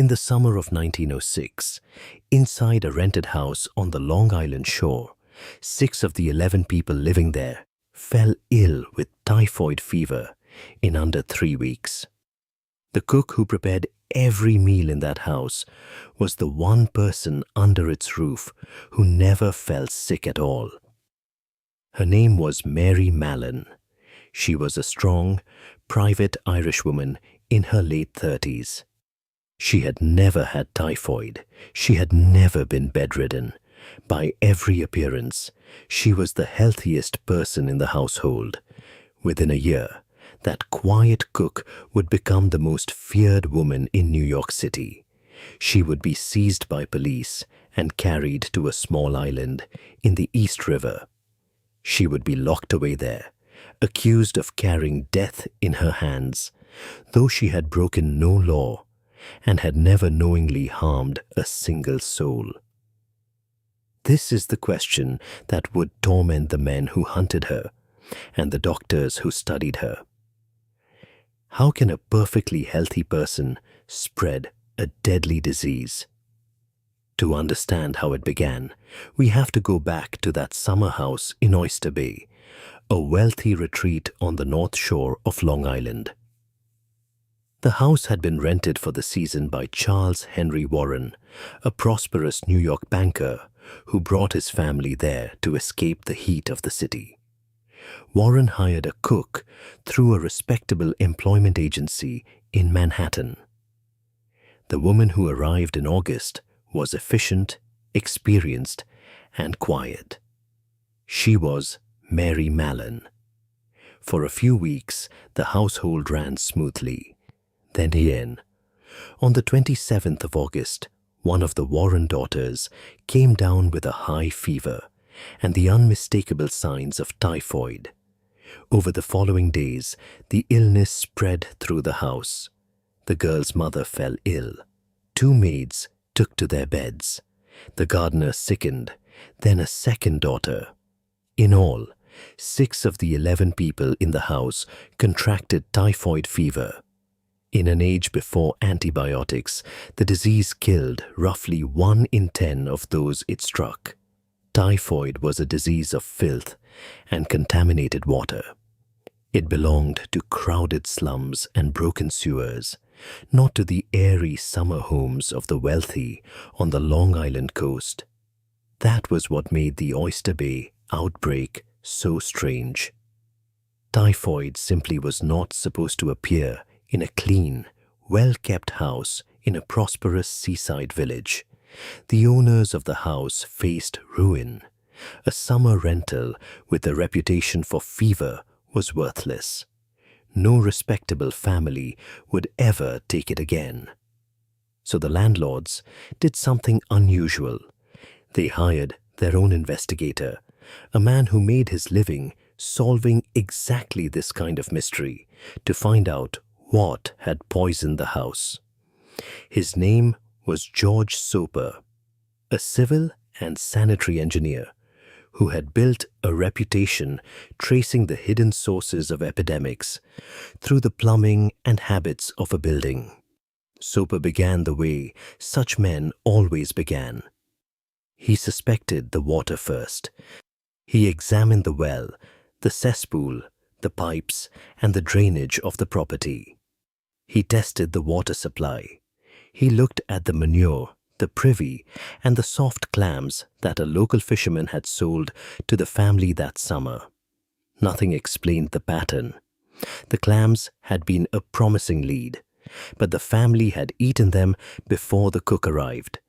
In the summer of 1906, inside a rented house on the Long Island shore, 6 of the 11 people living there fell ill with typhoid fever in under 3 weeks. The cook who prepared every meal in that house was the one person under its roof who never fell sick at all. Her name was Mary Mallon. She was a strong, private Irishwoman in her late 30s. She had never had typhoid. She had never been bedridden. By every appearance, she was the healthiest person in the household. Within a year, that quiet cook would become the most feared woman in New York City. She would be seized by police and carried to a small island in the East River. She would be locked away there, accused of carrying death in her hands, though she had broken no law and had never knowingly harmed a single soul. This is the question that would torment the men who hunted her and the doctors who studied her. How can a perfectly healthy person spread a deadly disease? To understand how it began, we have to go back to that summer house in Oyster Bay, a wealthy retreat on the north shore of Long Island. The house had been rented for the season by Charles Henry Warren, a prosperous New York banker who brought his family there to escape the heat of the city. Warren hired a cook through a respectable employment agency in Manhattan. The woman who arrived in August was efficient, experienced, and quiet. She was Mary Mallon. For a few weeks, the household ran smoothly. Then again, on the 27th of August, one of the Warren daughters came down with a high fever and the unmistakable signs of typhoid. Over the following days, the illness spread through the house. The girl's mother fell ill. 2 maids took to their beds. The gardener sickened, then a second daughter. In all, 6 of the 11 people in the house contracted typhoid fever. In an age before antibiotics, the disease killed roughly 1 in 10 of those it struck. Typhoid was a disease of filth and contaminated water. It belonged to crowded slums and broken sewers, not to the airy summer homes of the wealthy on the Long Island coast. That was what made the Oyster Bay outbreak so strange. Typhoid simply was not supposed to appear in a clean, well-kept house in a prosperous seaside village. The owners of the house faced ruin. A summer rental with a reputation for fever was worthless. No respectable family would ever take it again. So the landlords did something unusual. They hired their own investigator, a man who made his living solving exactly this kind of mystery, to find out what had poisoned the house. His name was George Soper, a civil and sanitary engineer who had built a reputation tracing the hidden sources of epidemics through the plumbing and habits of a building. Soper began the way such men always began. He suspected the water first. He examined the well, the cesspool, the pipes, and the drainage of the property. He tested the water supply. He looked at the manure, the privy, and the soft clams that a local fisherman had sold to the family that summer. Nothing explained the pattern. The clams had been a promising lead, but the family had eaten them before the cook arrived,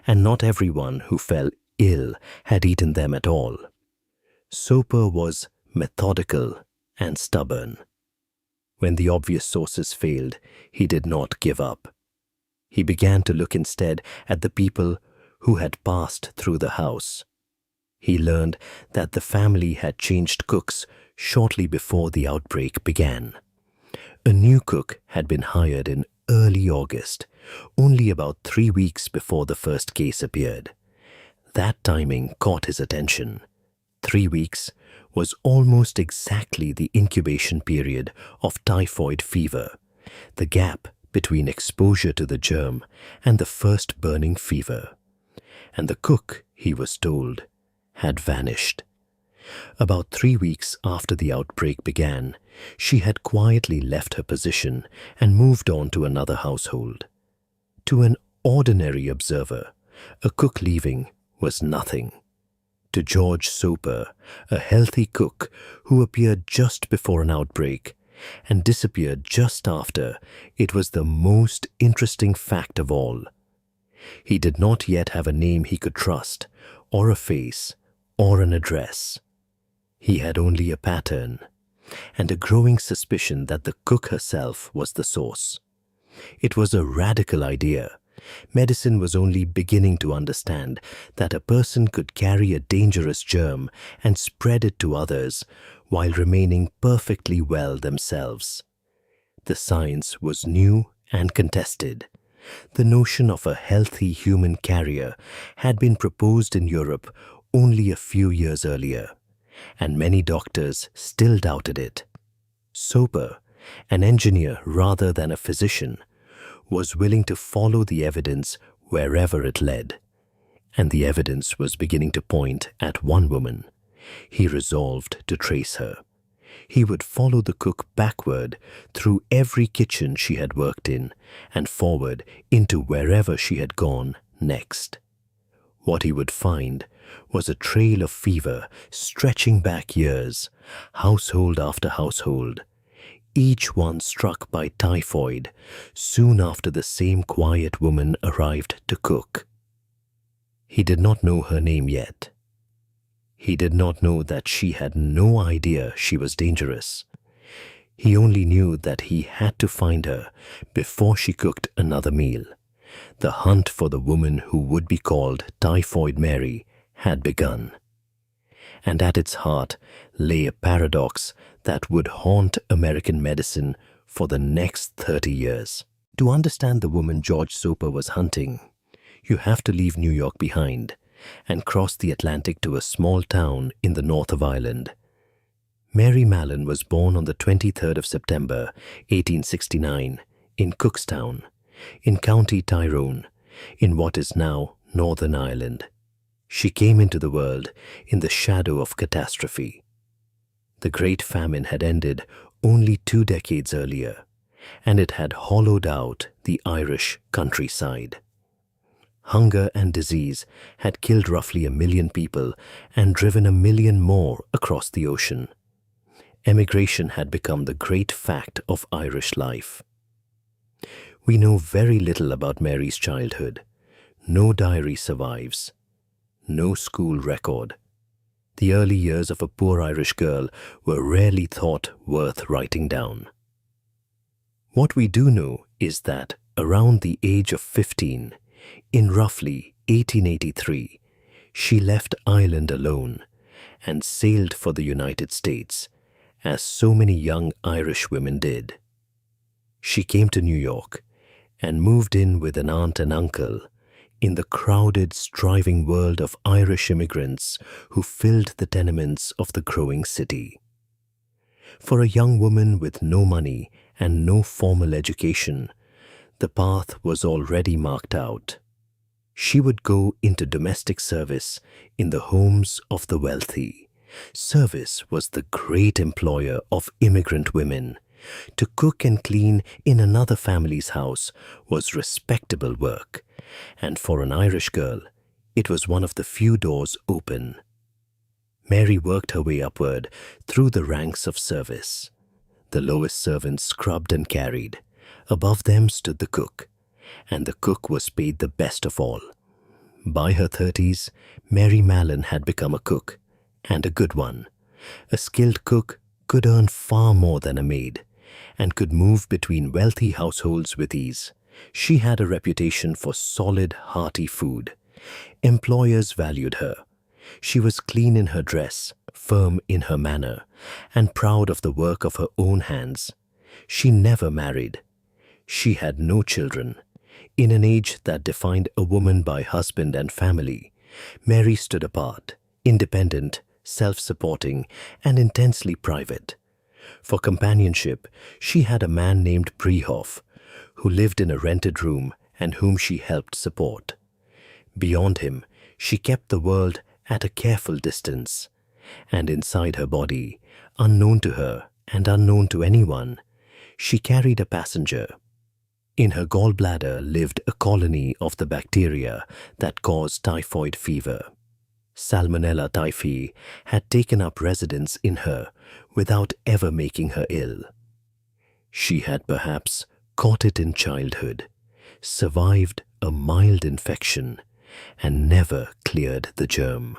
and not everyone who fell ill had eaten them at all. Soper was methodical and stubborn. When the obvious sources failed, he did not give up. He began to look instead at the people who had passed through the house. He learned that the family had changed cooks shortly before the outbreak began. A new cook had been hired in early August, only about 3 weeks before the first case appeared. That timing caught his attention. 3 weeks was almost exactly the incubation period of typhoid fever, the gap between exposure to the germ and the first burning fever. And the cook, he was told, had vanished. About 3 weeks after the outbreak began, she had quietly left her position and moved on to another household. To an ordinary observer, a cook leaving was nothing. To George Soper, a healthy cook who appeared just before an outbreak and disappeared just after, it was the most interesting fact of all. He did not yet have a name he could trust, or a face, or an address. He had only a pattern, and a growing suspicion that the cook herself was the source. It was a radical idea. Medicine was only beginning to understand that a person could carry a dangerous germ and spread it to others while remaining perfectly well themselves. The science was new and contested. The notion of a healthy human carrier had been proposed in Europe only a few years earlier, and many doctors still doubted it. Soper, an engineer rather than a physician, was willing to follow the evidence wherever it led, and the evidence was beginning to point at one woman. He resolved to trace her. He would follow the cook backward through every kitchen she had worked in and forward into wherever she had gone next. What he would find was a trail of fever stretching back years, household after household, each one struck by typhoid soon after the same quiet woman arrived to cook. He did not know her name yet. He did not know that she had no idea she was dangerous. He only knew that he had to find her before she cooked another meal. The hunt for the woman who would be called Typhoid Mary had begun. And at its heart lay a paradox that would haunt American medicine for the next 30 years. To understand the woman George Soper was hunting, you have to leave New York behind and cross the Atlantic to a small town in the north of Ireland. Mary Mallon was born on the 23rd of September, 1869, in Cookstown, in County Tyrone, in what is now Northern Ireland. She came into the world in the shadow of catastrophe. The Great Famine had ended only 2 decades earlier, and it had hollowed out the Irish countryside. Hunger and disease had killed roughly 1 million people and driven 1 million more across the ocean. Emigration had become the great fact of Irish life. We know very little about Mary's childhood. No diary survives. No school record. The early years of a poor Irish girl were rarely thought worth writing down. What we do know is that around the age of 15, in roughly 1883, she left Ireland alone and sailed for the United States, as so many young Irish women did. She came to New York and moved in with an aunt and uncle in the crowded, striving world of Irish immigrants who filled the tenements of the growing city. For a young woman with no money and no formal education, the path was already marked out. She would go into domestic service in the homes of the wealthy. Service was the great employer of immigrant women. To cook and clean in another family's house was respectable work, and for an Irish girl, it was one of the few doors open. Mary worked her way upward through the ranks of service. The lowest servants scrubbed and carried. Above them stood the cook, and the cook was paid the best of all. By her 30s, Mary Mallon had become a cook, and a good one. A skilled cook could earn far more than a maid, and could move between wealthy households with ease. She had a reputation for solid, hearty food. Employers valued her. She was clean in her dress, firm in her manner, and proud of the work of her own hands. She never married. She had no children. In an age that defined a woman by husband and family, Mary stood apart, independent, self-supporting, and intensely private. For companionship, she had a man named Brehoff, who lived in a rented room and whom she helped support. Beyond him, she kept the world at a careful distance, and inside her body, unknown to her and unknown to anyone, she carried a passenger. In her gallbladder lived a colony of the bacteria that caused typhoid fever. Salmonella typhi had taken up residence in her without ever making her ill. She had perhaps caught it in childhood, survived a mild infection, and never cleared the germ.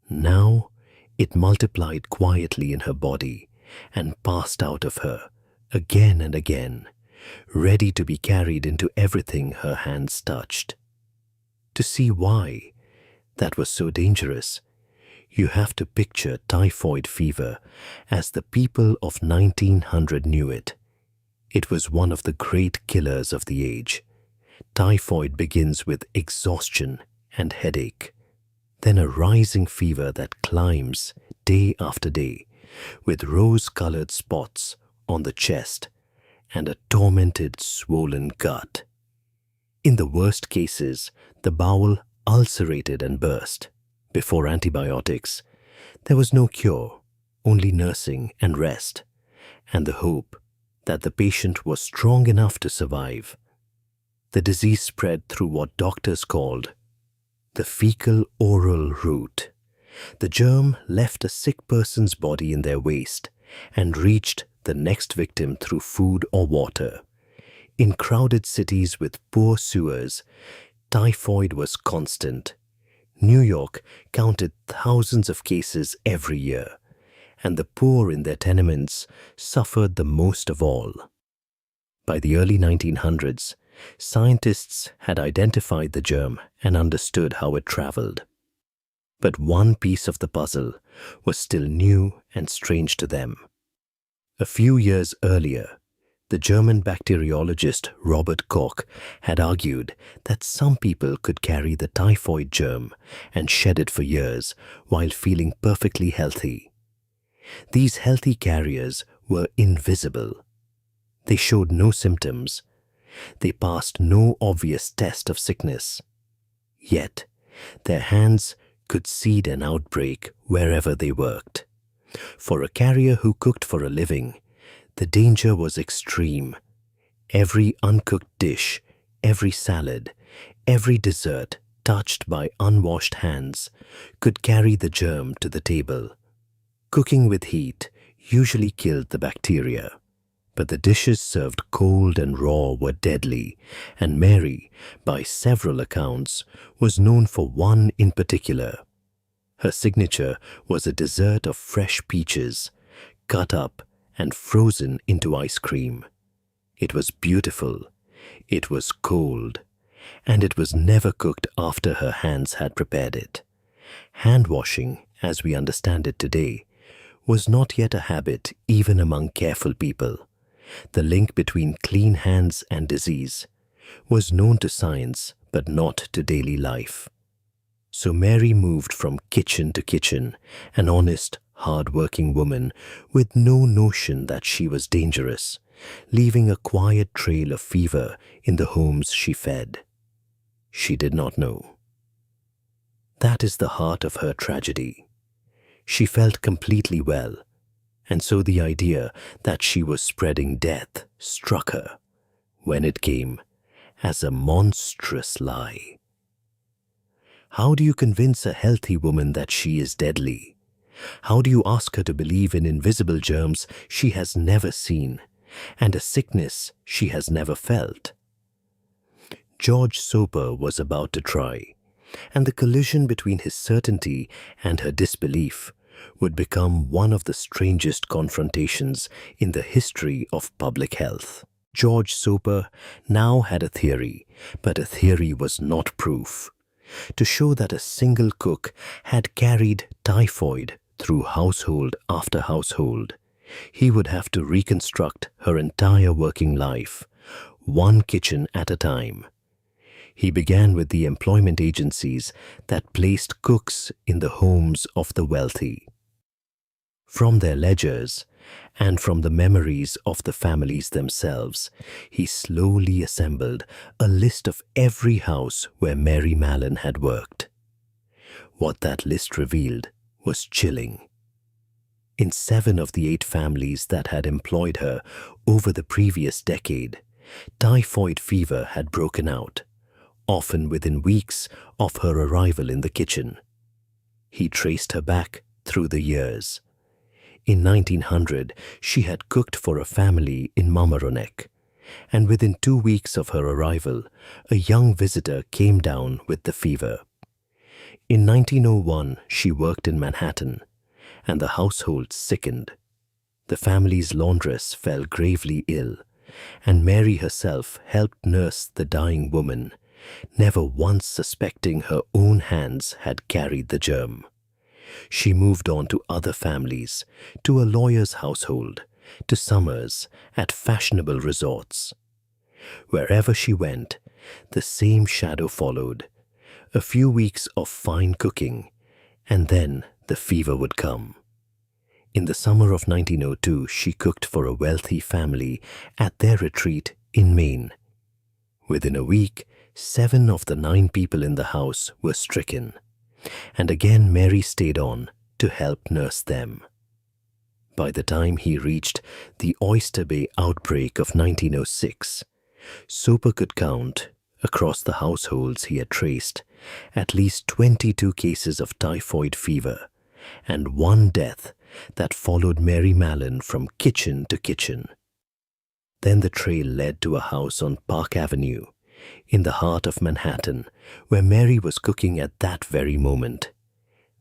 Now it multiplied quietly in her body and passed out of her again and again, ready to be carried into everything her hands touched. To see why that was so dangerous, you have to picture typhoid fever as the people of 1900 knew it. It was one of the great killers of the age. Typhoid begins with exhaustion and headache, then a rising fever that climbs day after day, with rose-colored spots on the chest and a tormented, swollen gut. In the worst cases, the bowel ulcerated and burst. Before antibiotics, there was no cure, only nursing and rest, and the hope that the patient was strong enough to survive. The disease spread through what doctors called the fecal-oral route. The germ left a sick person's body in their waste and reached the next victim through food or water. In crowded cities with poor sewers, typhoid was constant. New York counted thousands of cases every year, and the poor in their tenements suffered the most of all. By the early 1900s, scientists had identified the germ and understood how it traveled. But one piece of the puzzle was still new and strange to them. A few years earlier, the German bacteriologist Robert Koch had argued that some people could carry the typhoid germ and shed it for years while feeling perfectly healthy. These healthy carriers were invisible. They showed no symptoms. They passed no obvious test of sickness. Yet, their hands could seed an outbreak wherever they worked. For a carrier who cooked for a living, the danger was extreme. Every uncooked dish, every salad, every dessert touched by unwashed hands could carry the germ to the table. Cooking with heat usually killed the bacteria, but the dishes served cold and raw were deadly, and Mary, by several accounts, was known for one in particular. Her signature was a dessert of fresh peaches, cut up and frozen into ice cream. It was beautiful, it was cold, and it was never cooked after her hands had prepared it. Hand washing, as we understand it today, was not yet a habit even among careful people. The link between clean hands and disease was known to science but not to daily life. So Mary moved from kitchen to kitchen, an honest, hard-working woman with no notion that she was dangerous, leaving a quiet trail of fever in the homes she fed. She did not know. That is the heart of her tragedy. She felt completely well, and so the idea that she was spreading death struck her, when it came, as a monstrous lie. How do you convince a healthy woman that she is deadly? How do you ask her to believe in invisible germs she has never seen, and a sickness she has never felt? George Soper was about to try, and the collision between his certainty and her disbelief would become one of the strangest confrontations in the history of public health. George Soper now had a theory, but a theory was not proof. To show that a single cook had carried typhoid through household after household, he would have to reconstruct her entire working life, one kitchen at a time. He began with the employment agencies that placed cooks in the homes of the wealthy. From their ledgers, and from the memories of the families themselves, he slowly assembled a list of every house where Mary Mallon had worked. What that list revealed was chilling. In 7 of the 8 families that had employed her over the previous decade, typhoid fever had broken out, often within weeks of her arrival in the kitchen. He traced her back through the years. In 1900, she had cooked for a family in Mamaroneck, and within 2 weeks of her arrival, a young visitor came down with the fever. In 1901, she worked in Manhattan, and the household sickened. The family's laundress fell gravely ill, and Mary herself helped nurse the dying woman, never once suspecting her own hands had carried the germ. She moved on to other families, to a lawyer's household, to summers at fashionable resorts. Wherever she went, the same shadow followed. A few weeks of fine cooking, and then the fever would come. In the summer of 1902, she cooked for a wealthy family at their retreat in Maine. Within a week, 7 of the 9 people in the house were stricken, and again Mary stayed on to help nurse them. By the time he reached the Oyster Bay outbreak of 1906, Soper could count, across the households he had traced, at least 22 cases of typhoid fever, and 1 death that followed Mary Mallon from kitchen to kitchen. Then the trail led to a house on Park Avenue, in the heart of Manhattan, where Mary was cooking at that very moment.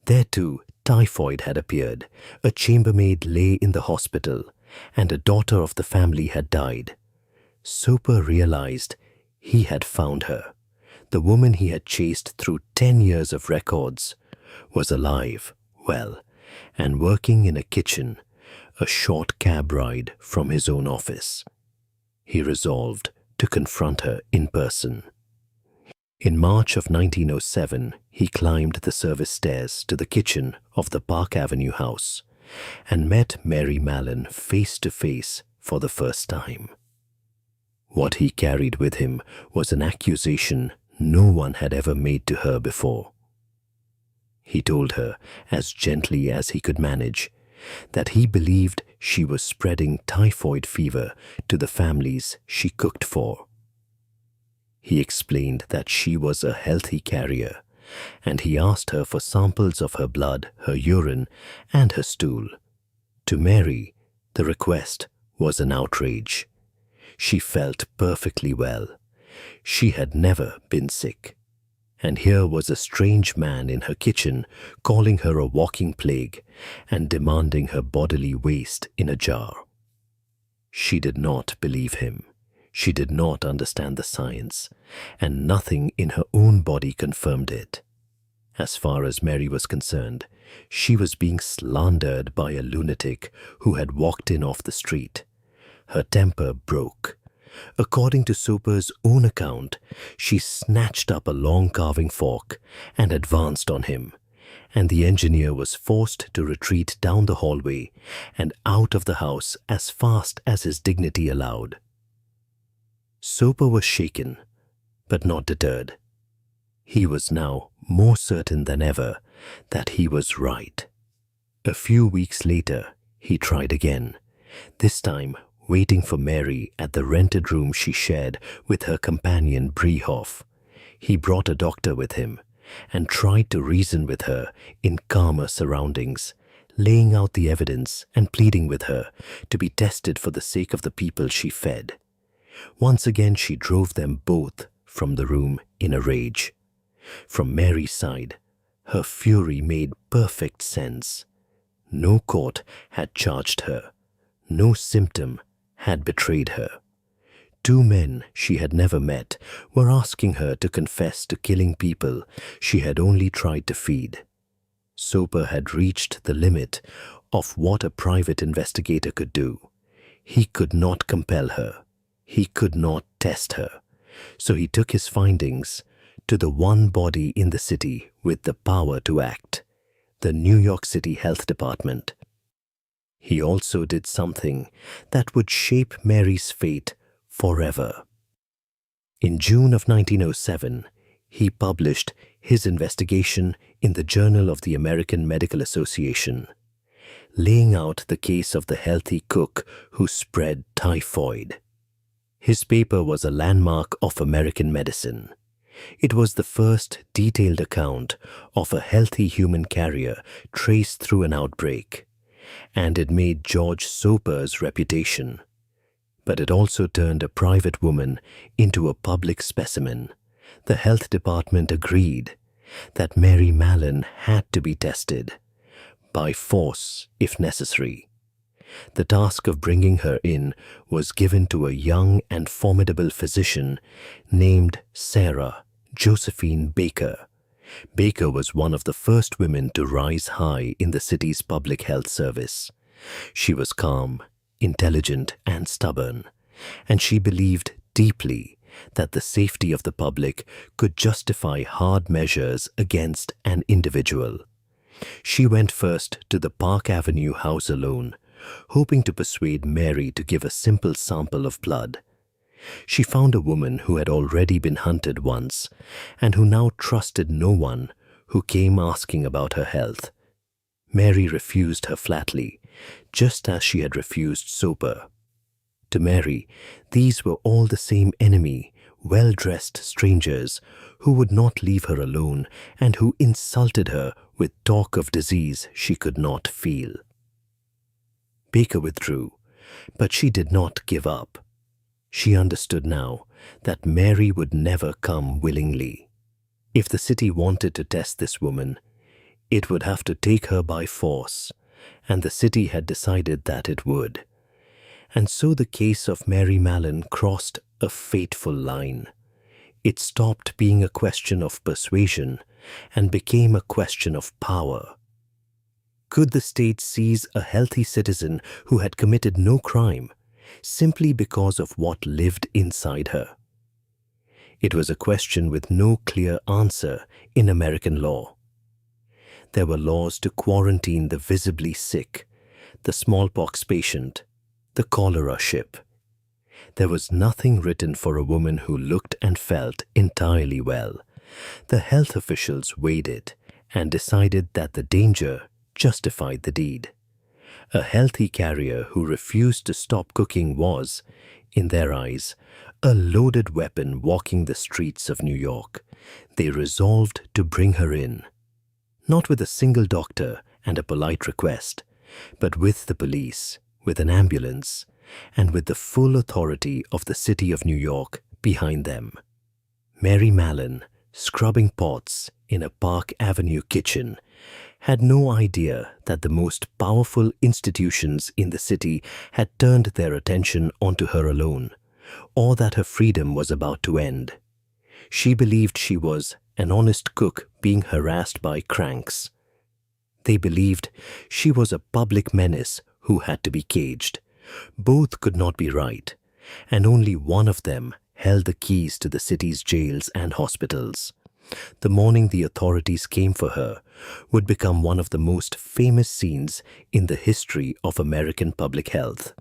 There too, typhoid had appeared, a chambermaid lay in the hospital, and a daughter of the family had died. Soper realized he had found her. The woman he had chased through 10 years of records was alive, well, and working in a kitchen, a short cab ride from his own office. He resolved to confront her in person. In March of 1907, he climbed the service stairs to the kitchen of the Park Avenue house and met Mary Mallon face to face for the first time. What he carried with him was an accusation no one had ever made to her before. He told her, as gently as he could manage, that he believed she was spreading typhoid fever to the families she cooked for. He explained that she was a healthy carrier, and he asked her for samples of her blood, her urine, and her stool. To Mary, the request was an outrage. She felt perfectly well. She had never been sick. And here was a strange man in her kitchen calling her a walking plague and demanding her bodily waste in a jar. She did not believe him. She did not understand the science, and nothing in her own body confirmed it. As far as Mary was concerned, she was being slandered by a lunatic who had walked in off the street. Her temper broke. According to Soper's own account, she snatched up a long carving fork and advanced on him, and the engineer was forced to retreat down the hallway and out of the house as fast as his dignity allowed. Soper was shaken, but not deterred. He was now more certain than ever that he was right. A few weeks later, he tried again, this time waiting for Mary at the rented room she shared with her companion Brehoff. He brought a doctor with him and tried to reason with her in calmer surroundings, laying out the evidence and pleading with her to be tested for the sake of the people she fed. Once again she drove them both from the room in a rage. From Mary's side, her fury made perfect sense. No court had charged her. No symptom had betrayed her. 2 men she had never met were asking her to confess to killing people she had only tried to feed. Soper had reached the limit of what a private investigator could do. He could not compel her. He could not test her. So he took his findings to the one body in the city with the power to act, the New York City Health Department. he also did something that would shape Mary's fate forever. In June of 1907, he published his investigation in the Journal of the American Medical Association, laying out the case of the healthy cook who spread typhoid. His paper was a landmark of American medicine. It was the first detailed account of a healthy human carrier traced through an outbreak, and it made George Soper's reputation. But it also turned a private woman into a public specimen. The health department agreed that Mary Mallon had to be tested, by force if necessary. The task of bringing her in was given to a young and formidable physician named Sarah Josephine Baker. Baker was one of the first women to rise high in the city's public health service. She was calm, intelligent, and stubborn, and she believed deeply that the safety of the public could justify hard measures against an individual. She went first to the Park Avenue house alone, hoping to persuade Mary to give a simple sample of blood. She found a woman who had already been hunted once and who now trusted no one who came asking about her health. Mary refused her flatly, just as she had refused Soper. To Mary, these were all the same enemy, well-dressed strangers who would not leave her alone and who insulted her with talk of disease she could not feel. Baker withdrew, but she did not give up. She understood now that Mary would never come willingly. If the city wanted to test this woman, it would have to take her by force, and the city had decided that it would. And so the case of Mary Mallon crossed a fateful line. It stopped being a question of persuasion and became a question of power. Could the state seize a healthy citizen who had committed no crime simply because of what lived inside her? It was a question with no clear answer in American law. There were laws to quarantine the visibly sick, the smallpox patient, the cholera ship. There was nothing written for a woman who looked and felt entirely well. The health officials weighed it and decided that the danger justified the deed. A healthy carrier who refused to stop cooking was, in their eyes, a loaded weapon walking the streets of New York. They resolved to bring her in, not with a single doctor and a polite request, but with the police, with an ambulance, and with the full authority of the city of New York behind them. Mary Mallon, scrubbing pots in a Park Avenue kitchen, had no idea that the most powerful institutions in the city had turned their attention onto her alone, or that her freedom was about to end. She believed she was an honest cook being harassed by cranks. They believed she was a public menace who had to be caged. Both could not be right, and only one of them held the keys to the city's jails and hospitals. The morning the authorities came for her would become one of the most famous scenes in the history of American public health.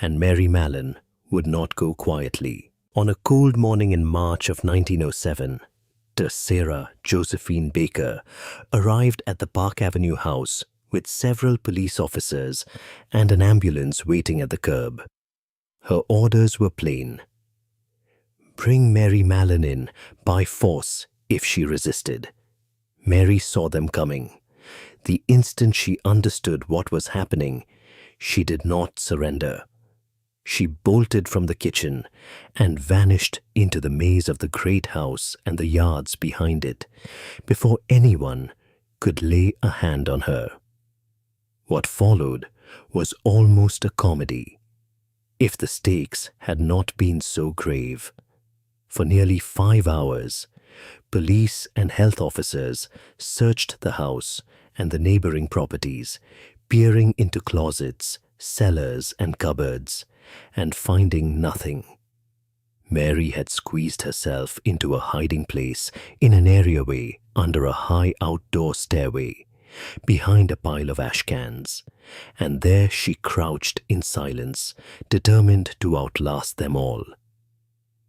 And Mary Mallon would not go quietly. On a cold morning in March of 1907, Sarah Josephine Baker arrived at the Park Avenue house with several police officers and an ambulance waiting at the curb. Her orders were plain. Bring Mary Mallon in by force if she resisted. Mary saw them coming. The instant she understood what was happening, she did not surrender. She bolted from the kitchen and vanished into the maze of the great house and the yards behind it before anyone could lay a hand on her. What followed was almost a comedy, if the stakes had not been so grave. For nearly 5 hours, police and health officers searched the house and the neighboring properties, peering into closets, cellars, and cupboards, and finding nothing. Mary had squeezed herself into a hiding place in an areaway under a high outdoor stairway. behind a pile of ash cans, and there she crouched in silence, determined to outlast them all.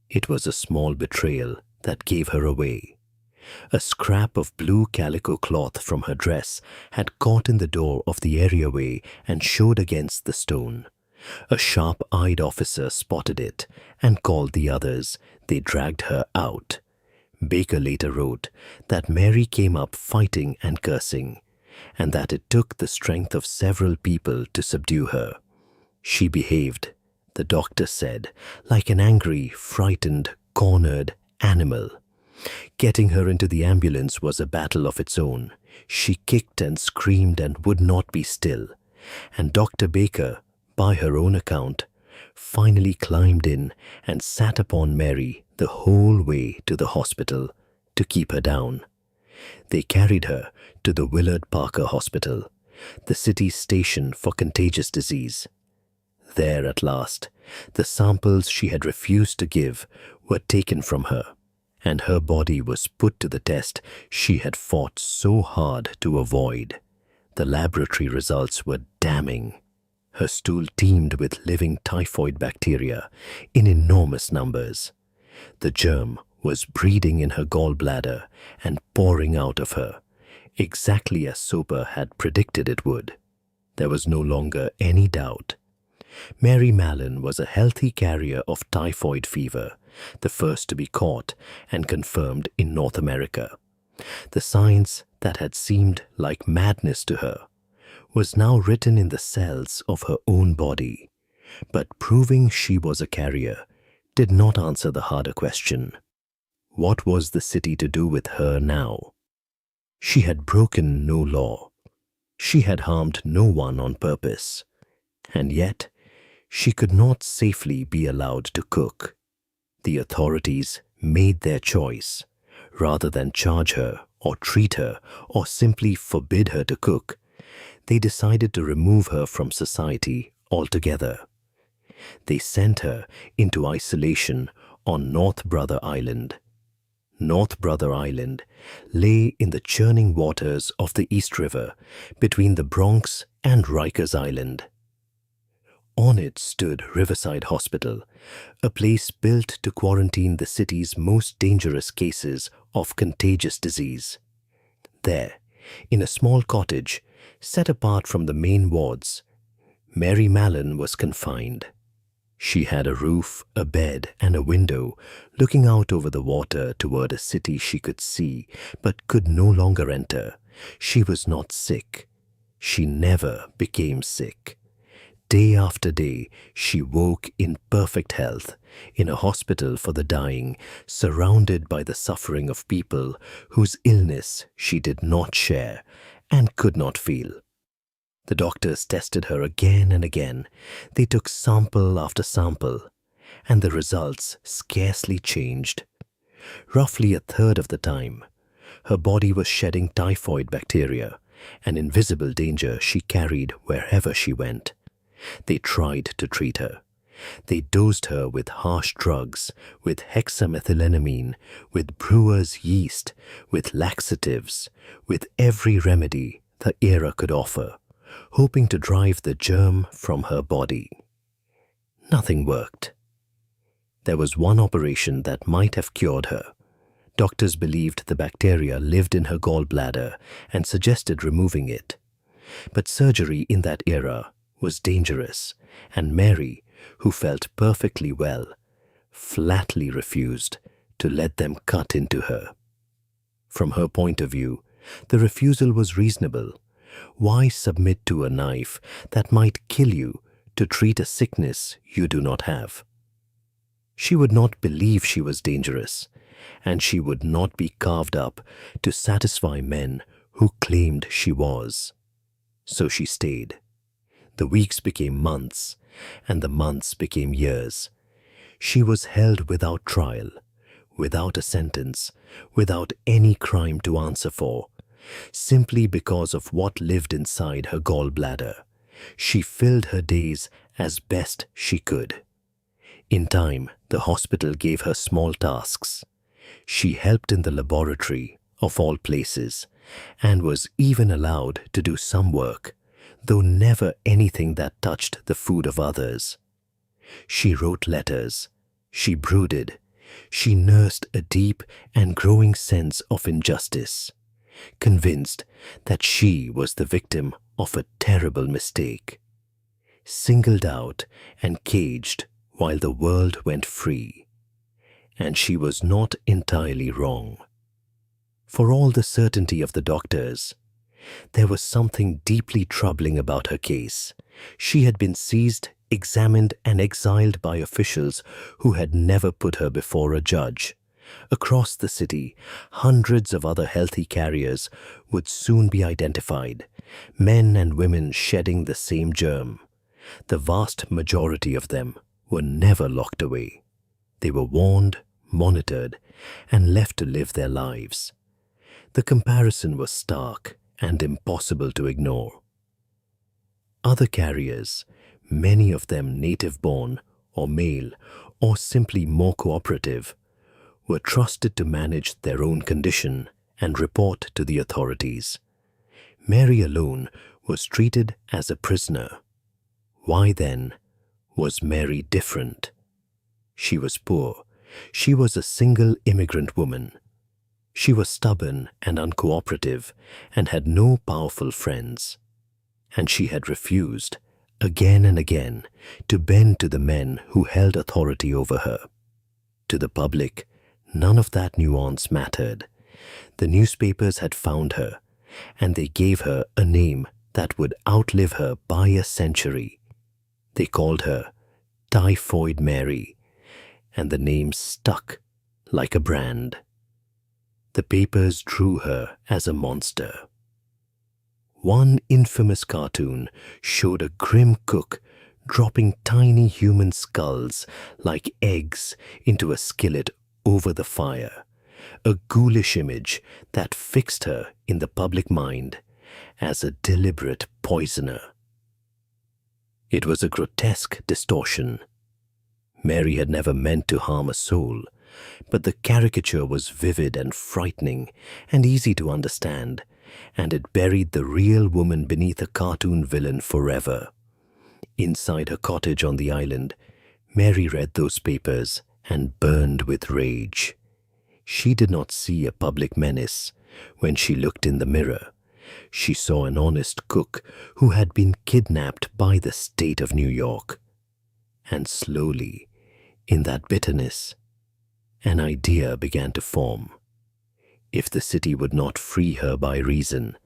It was a small betrayal that gave her away. A scrap of blue calico cloth from her dress had caught in the door of the areaway and showed against the stone. A sharp-eyed officer spotted it and called the others. They dragged her out. Baker later wrote that Mary came up fighting and cursing, and that it took the strength of several people to subdue her. She behaved, the doctor said, like an angry, frightened, cornered animal. Getting her into the ambulance was a battle of its own. She kicked and screamed and would not be still. And Dr. Baker, by her own account, finally climbed in and sat upon Mary the whole way to the hospital to keep her down. They carried her to the Willard Parker Hospital, the city's station for contagious disease. There at last, the samples she had refused to give were taken from her, and her body was put to the test she had fought so hard to avoid. The laboratory results were damning. Her stool teemed with living typhoid bacteria in enormous numbers. The germ was breeding in her gallbladder and pouring out of her, exactly as Soper had predicted it would. There was no longer any doubt. Mary Mallon was a healthy carrier of typhoid fever, the first to be caught and confirmed in North America. The science that had seemed like madness to her was now written in the cells of her own body, but proving she was a carrier did not answer the harder question. What was the city to do with her now? She had broken no law. She had harmed no one on purpose. And yet, she could not safely be allowed to cook. The authorities made their choice. Rather than charge her or treat her or simply forbid her to cook, they decided to remove her from society altogether. They sent her into isolation on North Brother Island. North Brother Island lay in the churning waters of the East River between the Bronx and Rikers Island. On it stood Riverside Hospital, a place built to quarantine the city's most dangerous cases of contagious disease. There, in a small cottage, set apart from the main wards, Mary Mallon was confined. She had a roof, a bed, and a window looking out over the water toward a city she could see but could no longer enter. She was not sick. She never became sick. Day after day, she woke in perfect health, in a hospital for the dying, surrounded by the suffering of people whose illness she did not share and could not feel. The doctors tested her again and again. They took sample after sample, and the results scarcely changed. Roughly a third of the time, her body was shedding typhoid bacteria, an invisible danger she carried wherever she went. They tried to treat her. They dosed her with harsh drugs, with hexamethylenamine, with brewer's yeast, with laxatives, with every remedy the era could offer, hoping to drive the germ from her body. Nothing worked. There was one operation that might have cured her. Doctors believed the bacteria lived in her gallbladder and suggested removing it. But surgery in that era was dangerous, and Mary, who felt perfectly well, flatly refused to let them cut into her. From her point of view, the refusal was reasonable. Why submit to a knife that might kill you to treat a sickness you do not have? She would not believe she was dangerous, and she would not be carved up to satisfy men who claimed she was. So she stayed. The weeks became months, and the months became years. She was held without trial, without a sentence, without any crime to answer for, simply because of what lived inside her gallbladder. She filled her days as best she could. In time, the hospital gave her small tasks. She helped in the laboratory of all places, and was even allowed to do some work, though never anything that touched the food of others. She wrote letters, she brooded, she nursed a deep and growing sense of injustice, convinced that she was the victim of a terrible mistake, singled out and caged while the world went free. And she was not entirely wrong. For all the certainty of the doctors, there was something deeply troubling about her case. She had been seized, examined, and exiled by officials who had never put her before a judge. Across the city, hundreds of other healthy carriers would soon be identified, men and women shedding the same germ. The vast majority of them were never locked away. They were warned, monitored, and left to live their lives. The comparison was stark and impossible to ignore. Other carriers, many of them native-born or male or simply more cooperative, were trusted to manage their own condition and report to the authorities. Mary alone was treated as a prisoner. Why then was Mary different? She was poor. She was a single immigrant woman. She was stubborn and uncooperative and had no powerful friends. And she had refused, again and again, to bend to the men who held authority over her. To the public, none of that nuance mattered. The newspapers had found her, and they gave her a name that would outlive her by a century. They called her Typhoid Mary, and the name stuck like a brand. The papers drew her as a monster. One infamous cartoon showed a grim cook dropping tiny human skulls like eggs into a skillet over the fire, a ghoulish image that fixed her in the public mind as a deliberate poisoner. It was a grotesque distortion. Mary had never meant to harm a soul, but the caricature was vivid and frightening and easy to understand, and it buried the real woman beneath a cartoon villain forever. Inside her cottage on the island, Mary read those papers and burned with rage. She did not see a public menace. When she looked in the mirror, she saw an honest cook who had been kidnapped by the state of New York. And slowly, in that bitterness, an idea began to form. If the city would not free her by reason,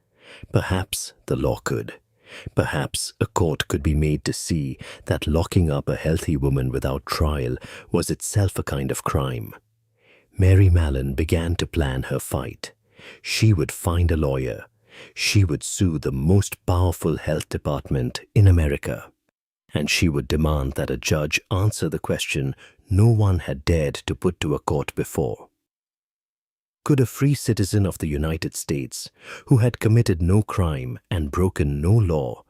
perhaps the law could. Perhaps a court could be made to see that locking up a healthy woman without trial was itself a kind of crime. Mary Mallon began to plan her fight. She would find a lawyer. She would sue the most powerful health department in America. And she would demand that a judge answer the question no one had dared to put to a court before. Could a free citizen of the United States, who had committed no crime and broken no law,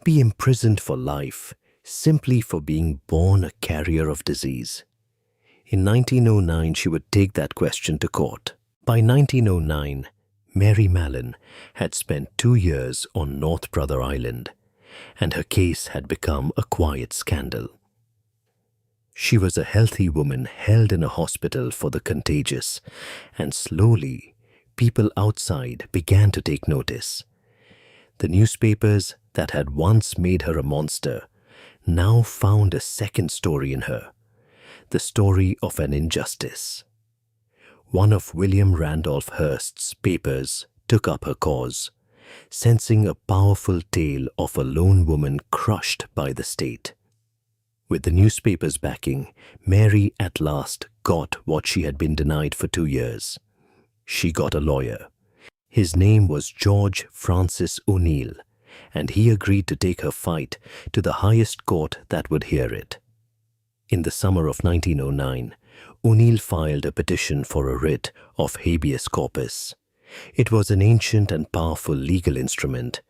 be imprisoned for life simply for being born a carrier of disease? In 1909, she would take that question to court. By 1909, Mary Mallon had spent 2 years on North Brother Island, and her case had become a quiet scandal. She was a healthy woman held in a hospital for the contagious, and slowly, people outside began to take notice. The newspapers that had once made her a monster now found a second story in her, the story of an injustice. One of William Randolph Hearst's papers took up her cause, sensing a powerful tale of a lone woman crushed by the state. With the newspaper's backing, Mary at last got what she had been denied for 2 years. She got a lawyer. His name was George Francis O'Neill, and he agreed to take her fight to the highest court that would hear it. In the summer of 1909, O'Neill filed a petition for a writ of habeas corpus. It was an ancient and powerful legal instrument,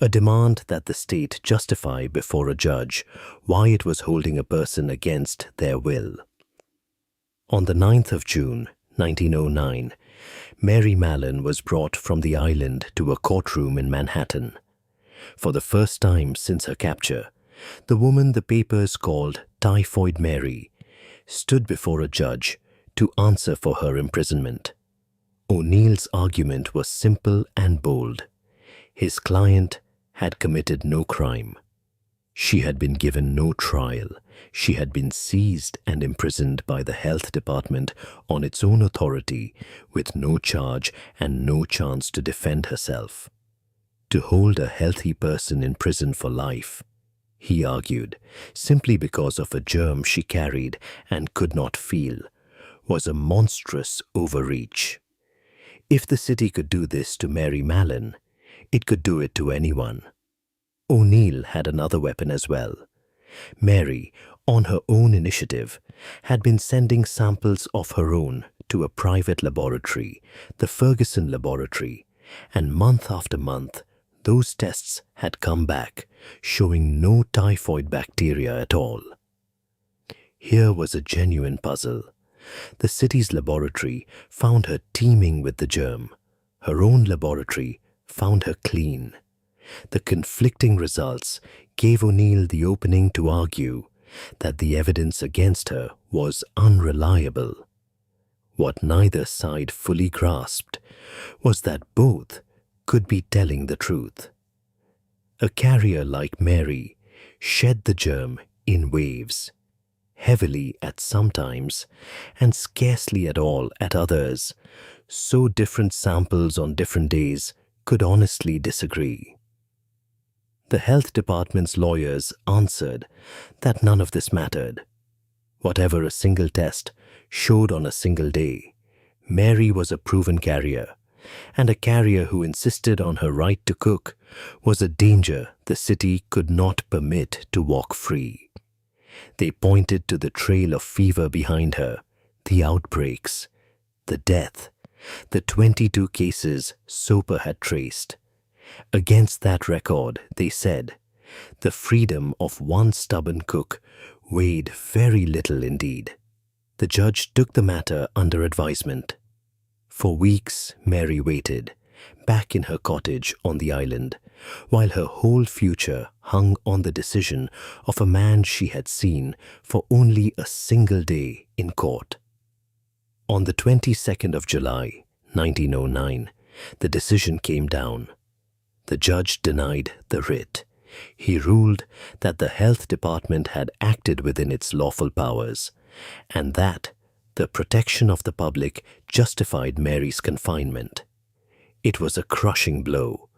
a demand that the state justify before a judge why it was holding a person against their will. On the 9th of June, 1909, Mary Mallon was brought from the island to a courtroom in Manhattan. For the first time since her capture, the woman the papers called Typhoid Mary stood before a judge to answer for her imprisonment. O'Neill's argument was simple and bold. His client had committed no crime. She had been given no trial. She had been seized and imprisoned by the health department on its own authority, with no charge and no chance to defend herself. To hold a healthy person in prison for life, he argued, simply because of a germ she carried and could not feel, was a monstrous overreach. If the city could do this to Mary Mallon, it could do it to anyone. O'Neill had another weapon as well. Mary, on her own initiative, had been sending samples of her own to a private laboratory, the Ferguson Laboratory, and month after month, those tests had come back, showing no typhoid bacteria at all. Here was a genuine puzzle. The city's laboratory found her teeming with the germ. Her own laboratory found her clean. The conflicting results gave O'Neill the opening to argue that the evidence against her was unreliable. What neither side fully grasped was that both could be telling the truth. A carrier like Mary shed the germ in waves, heavily at some times and scarcely at all at others, so different samples on different days could honestly disagree. The health department's lawyers answered that none of this mattered. Whatever a single test showed on a single day, Mary was a proven carrier, and a carrier who insisted on her right to cook was a danger the city could not permit to walk free. They pointed to the trail of fever behind her, the outbreaks, the death, the 22 cases Soper had traced. Against that record, they said, the freedom of one stubborn cook weighed very little indeed. The judge took the matter under advisement. For weeks, Mary waited, back in her cottage on the island, while her whole future hung on the decision of a man she had seen for only a single day in court. On the 22nd of July, 1909, the decision came down. The judge denied the writ. He ruled that the health department had acted within its lawful powers, and that the protection of the public justified Mary's confinement. It was a crushing blow.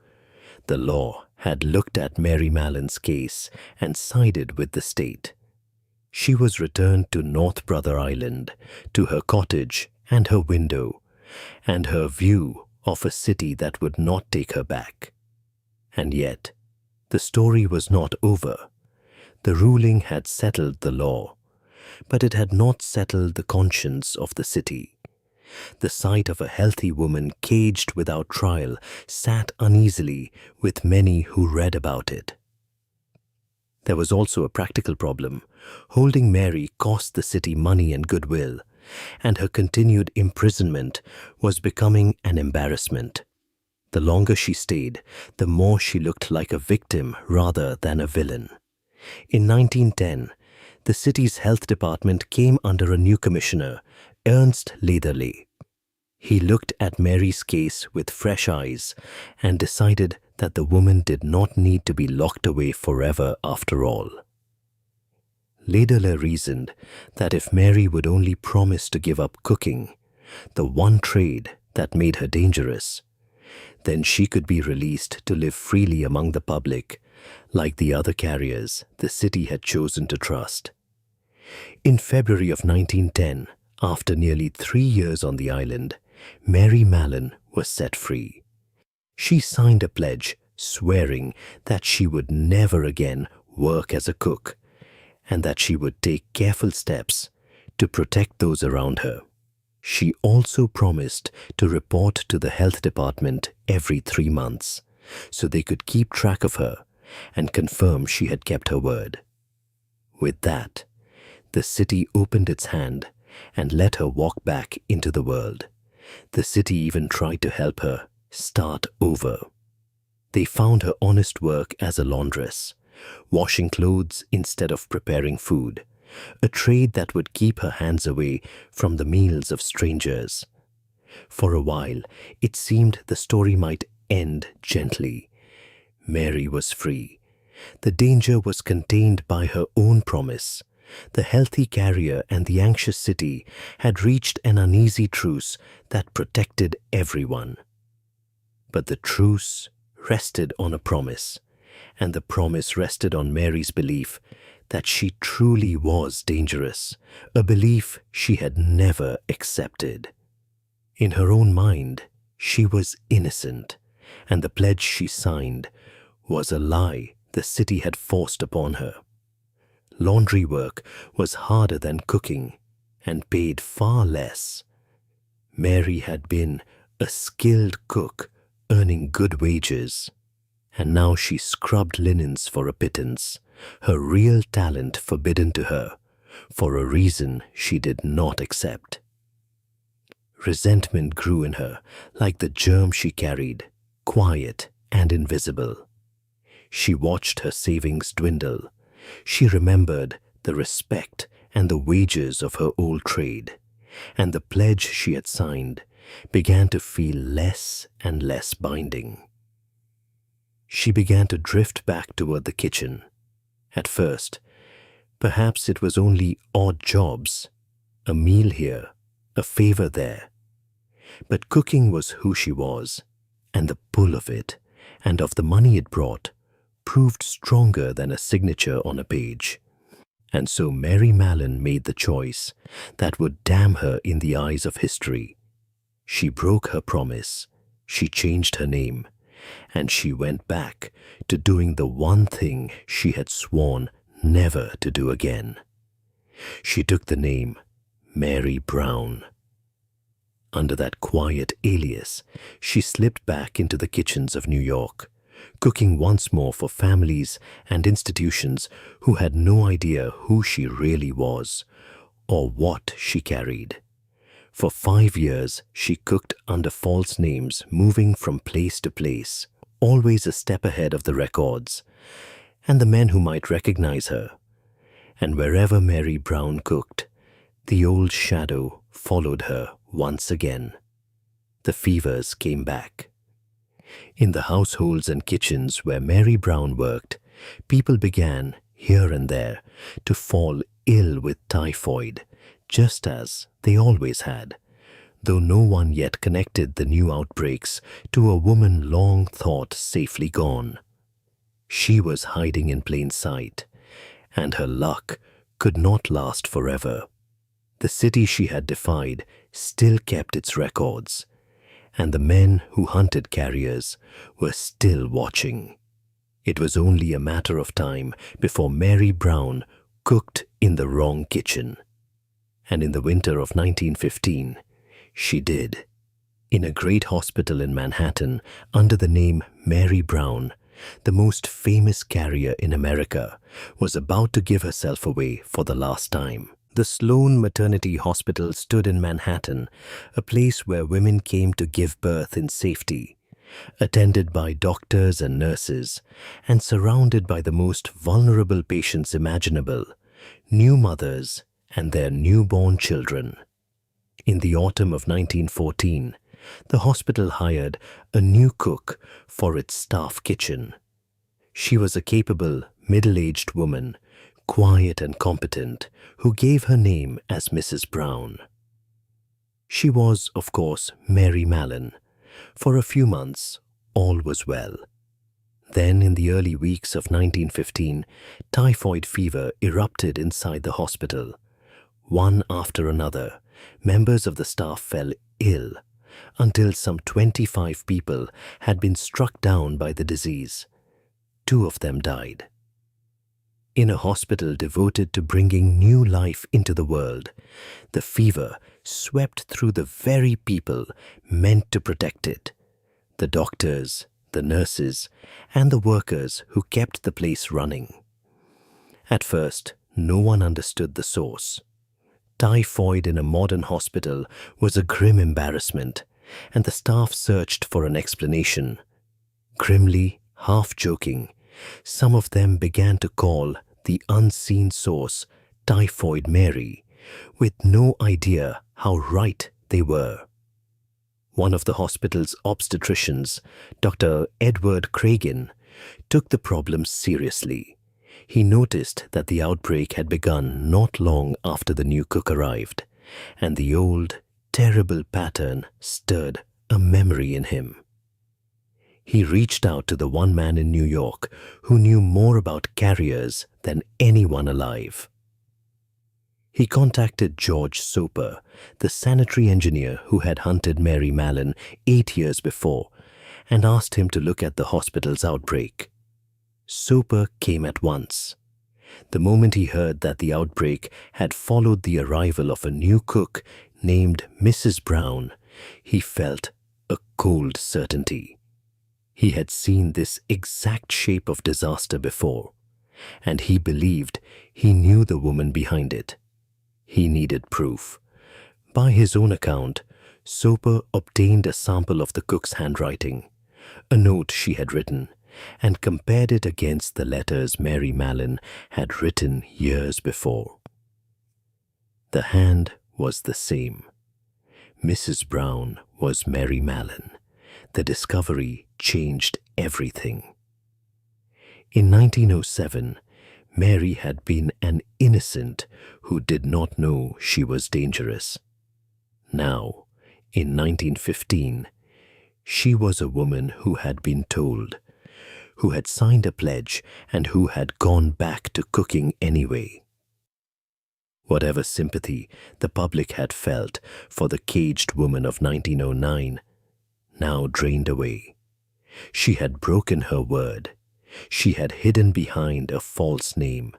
The law had looked at Mary Mallon's case and sided with the state. She was returned to North Brother Island, to her cottage and her window, and her view of a city that would not take her back. And yet, the story was not over. The ruling had settled the law, but it had not settled the conscience of the city. The sight of a healthy woman caged without trial sat uneasily with many who read about it. There was also a practical problem. Holding Mary cost the city money and goodwill, and her continued imprisonment was becoming an embarrassment. The longer she stayed, the more she looked like a victim rather than a villain. In 1910, the city's health department came under a new commissioner, Ernst Leatherly. He looked at Mary's case with fresh eyes and decided that the woman did not need to be locked away forever after all. Leatherly reasoned that if Mary would only promise to give up cooking, the one trade that made her dangerous, then she could be released to live freely among the public, like the other carriers the city had chosen to trust. In February of 1910, after nearly 3 years on the island, Mary Mallon was set free. She signed a pledge swearing that she would never again work as a cook, and that she would take careful steps to protect those around her. She also promised to report to the health department every 3 months, so they could keep track of her and confirm she had kept her word. With that, the city opened its hand and let her walk back into the world, The city even tried to help her start over. They found her honest work as a laundress, washing clothes instead of preparing food, a trade that would keep her hands away from the meals of strangers. For a while, it seemed the story might end gently. Mary was free. The danger was contained by her own promise. The healthy carrier and the anxious city had reached an uneasy truce that protected everyone. But the truce rested on a promise, and the promise rested on Mary's belief that she truly was dangerous, a belief she had never accepted. In her own mind, she was innocent, and the pledge she signed was a lie the city had forced upon her. Laundry work was harder than cooking and paid far less. Mary had been a skilled cook, earning good wages, and now she scrubbed linens for a pittance, her real talent forbidden to her, for a reason she did not accept. Resentment grew in her like the germ she carried, quiet and invisible. She watched her savings dwindle. She remembered the respect and the wages of her old trade, and the pledge she had signed began to feel less and less binding. She began to drift back toward the kitchen. At first, perhaps it was only odd jobs, a meal here, a favor there. But cooking was who she was, and the pull of it, and of the money it brought, proved stronger than a signature on a page. And so Mary Mallon made the choice that would damn her in the eyes of history. She broke her promise, she changed her name, and she went back to doing the one thing she had sworn never to do again. She took the name Mary Brown. Under that quiet alias, she slipped back into the kitchens of New York, cooking once more for families and institutions who had no idea who she really was or what she carried. For 5 years, she cooked under false names, moving from place to place, always a step ahead of the records and the men who might recognize her. And wherever Mary Brown cooked, the old shadow followed her once again. The fevers came back. In the households and kitchens where Mary Brown worked, people began, here and there, to fall ill with typhoid, just as they always had, though no one yet connected the new outbreaks to a woman long thought safely gone. She was hiding in plain sight, and her luck could not last forever. The city she had defied still kept its records, and the men who hunted carriers were still watching. It was only a matter of time before Mary Brown cooked in the wrong kitchen. And in the winter of 1915, she did. In a great hospital in Manhattan under the name Mary Brown, the most famous carrier in America was about to give herself away for the last time. The Sloane Maternity Hospital stood in Manhattan, a place where women came to give birth in safety, attended by doctors and nurses, and surrounded by the most vulnerable patients imaginable, new mothers and their newborn children. In the autumn of 1914, the hospital hired a new cook for its staff kitchen. She was a capable, middle-aged woman, quiet and competent, who gave her name as Mrs. Brown. She was, of course, Mary Mallon. For a few months, all was well. Then, in the early weeks of 1915, typhoid fever erupted inside the hospital. One after another, members of the staff fell ill, until some 25 people had been struck down by the disease. 2 of them died. In a hospital devoted to bringing new life into the world, the fever swept through the very people meant to protect it: the doctors, the nurses, and the workers who kept the place running. At first, no one understood the source. Typhoid in a modern hospital was a grim embarrassment, and the staff searched for an explanation. Grimly, half joking, some of them began to call the unseen source Typhoid Mary, with no idea how right they were. One of the hospital's obstetricians, Dr. Edward Craigan, took the problem seriously. He noticed that the outbreak had begun not long after the new cook arrived, and the old, terrible pattern stirred a memory in him. He reached out to the one man in New York who knew more about carriers than anyone alive. He contacted George Soper, the sanitary engineer who had hunted Mary Mallon 8 years before, and asked him to look at the hospital's outbreak. Soper came at once. The moment he heard that the outbreak had followed the arrival of a new cook named Mrs. Brown, he felt a cold certainty. He had seen this exact shape of disaster before, and he believed he knew the woman behind it. He needed proof. By his own account, Soper obtained a sample of the cook's handwriting, a note she had written, and compared it against the letters Mary Mallon had written years before. The hand was the same. Mrs. Brown was Mary Mallon. The discovery changed everything. In 1907, Mary had been an innocent who did not know she was dangerous. Now, in 1915, she was a woman who had been told, who had signed a pledge, and who had gone back to cooking anyway. Whatever sympathy the public had felt for the caged woman of 1909 now drained away. She had broken her word. She had hidden behind a false name.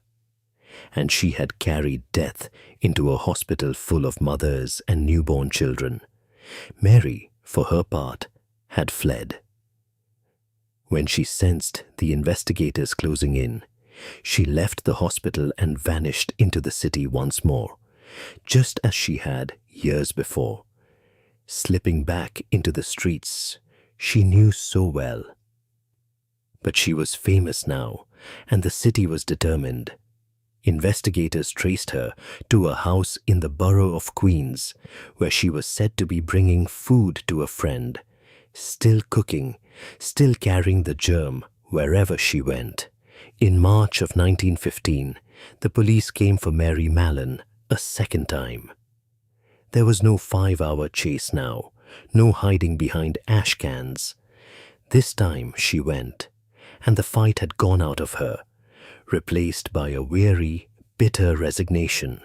And she had carried death into a hospital full of mothers and newborn children. Mary, for her part, had fled. When she sensed the investigators closing in, she left the hospital and vanished into the city once more, just as she had years before, slipping back into the streets she knew so well. But she was famous now, and the city was determined. Investigators traced her to a house in the borough of Queens, where she was said to be bringing food to a friend, still cooking, still carrying the germ wherever she went. In March of 1915, the police came for Mary Mallon a second time. There was no 5-hour chase now, no hiding behind ash cans. This time she went, and the fight had gone out of her, replaced by a weary, bitter resignation.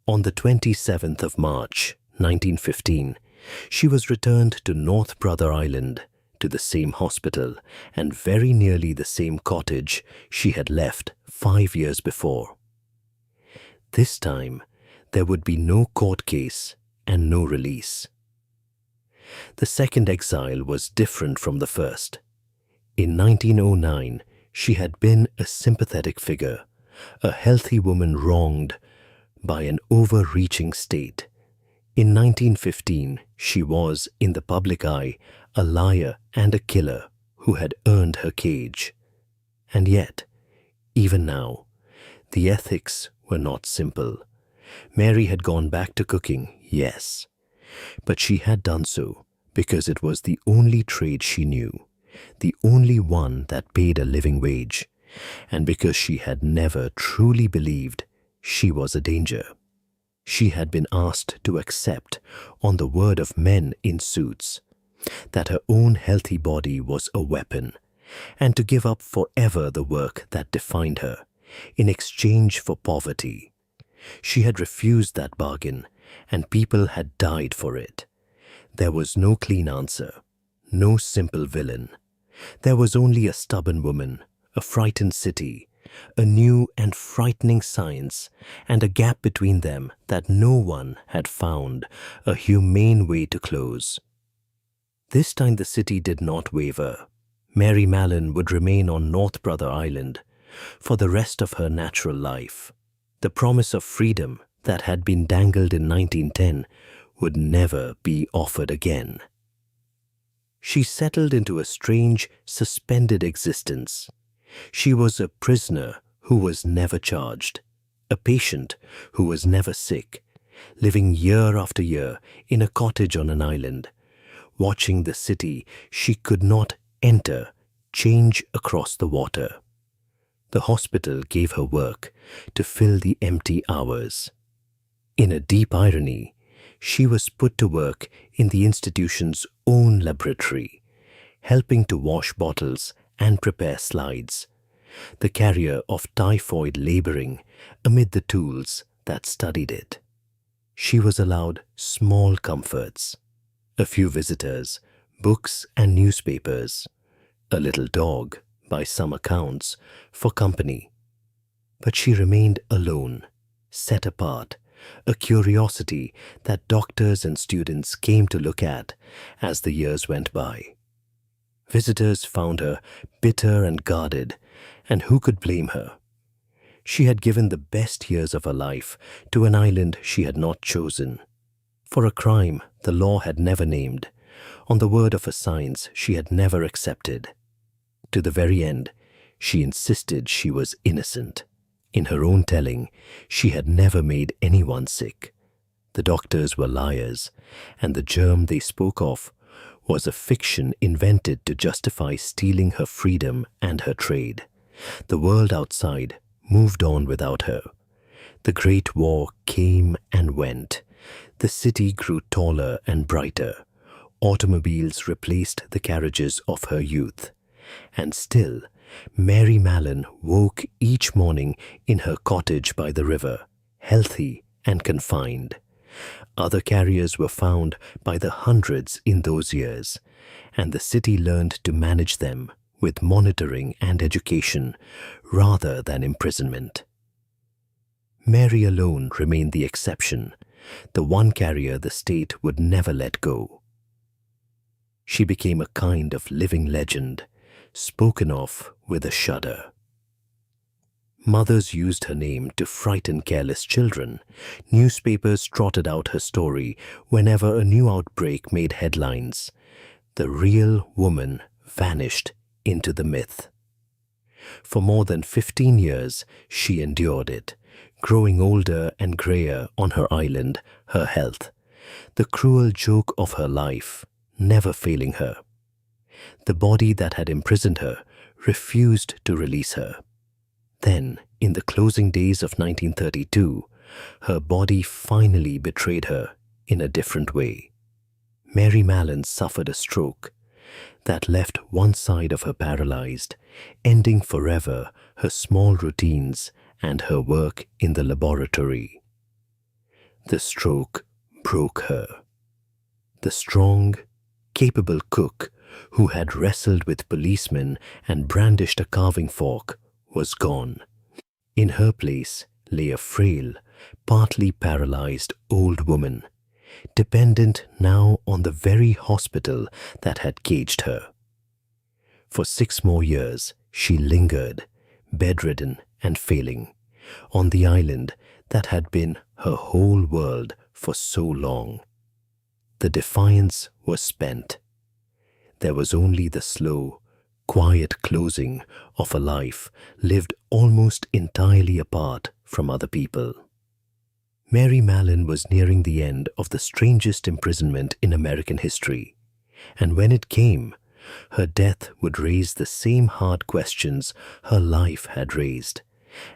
On the 27th of March, 1915, she was returned to North Brother Island, to the same hospital and very nearly the same cottage she had left 5 years before. This time, there would be no court case and no release. The second exile was different from the first. In 1909, she had been a sympathetic figure, a healthy woman wronged by an overreaching state. In 1915, she was, in the public eye, a liar and a killer who had earned her cage. And yet, even now, the ethics were not simple. Mary had gone back to cooking, yes, but she had done so because it was the only trade she knew, the only one that paid a living wage, and because she had never truly believed she was a danger. She had been asked to accept, on the word of men in suits, that her own healthy body was a weapon, and to give up forever the work that defined her, in exchange for poverty. She had refused that bargain, and people had died for it. There was no clean answer, no simple villain. There was only a stubborn woman, a frightened city, a new and frightening science, and a gap between them that no one had found a humane way to close. This time the city did not waver. Mary Mallon would remain on North Brother Island for the rest of her natural life. The promise of freedom that had been dangled in 1910 would never be offered again. She settled into a strange, suspended existence. She was a prisoner who was never charged, a patient who was never sick, living year after year in a cottage on an island, watching the city she could not enter change across the water. The hospital gave her work to fill the empty hours. In a deep irony, she was put to work in the institution's own laboratory, helping to wash bottles and prepare slides, the carrier of typhoid laboring amid the tools that studied it. She was allowed small comforts, a few visitors, books and newspapers, a little dog, by some accounts, for company. But she remained alone, set apart, a curiosity that doctors and students came to look at as the years went by. Visitors found her bitter and guarded, and who could blame her? She had given the best years of her life to an island she had not chosen, for a crime the law had never named, on the word of a science she had never accepted. To the very end, she insisted she was innocent. In her own telling, she had never made anyone sick. The doctors were liars, and the germ they spoke of was a fiction invented to justify stealing her freedom and her trade. The world outside moved on without her. The Great War came and went. The city grew taller and brighter. Automobiles replaced the carriages of her youth. And still, Mary Mallon woke each morning in her cottage by the river, healthy and confined. Other carriers were found by the hundreds in those years, and the city learned to manage them with monitoring and education rather than imprisonment. Mary alone remained the exception, the one carrier the state would never let go. She became a kind of living legend, spoken of with a shudder. Mothers used her name to frighten careless children. Newspapers trotted out her story whenever a new outbreak made headlines. The real woman vanished into the myth. For more than 15 years, she endured it, growing older and grayer on her island, her health, the cruel joke of her life, never failing her. The body that had imprisoned her refused to release her. Then, in the closing days of 1932, her body finally betrayed her in a different way. Mary Mallon suffered a stroke that left one side of her paralyzed, ending forever her small routines and her work in the laboratory. The stroke broke her. The strong, capable cook who had wrestled with policemen and brandished a carving fork was gone. In her place lay a frail, partly paralyzed old woman, dependent now on the very hospital that had caged her. For 6 more years, she lingered, bedridden and failing, on the island that had been her whole world for so long. The defiance was spent. There was only the slow, quiet closing of a life lived almost entirely apart from other people. Mary Mallon was nearing the end of the strangest imprisonment in American history, and when it came, her death would raise the same hard questions her life had raised,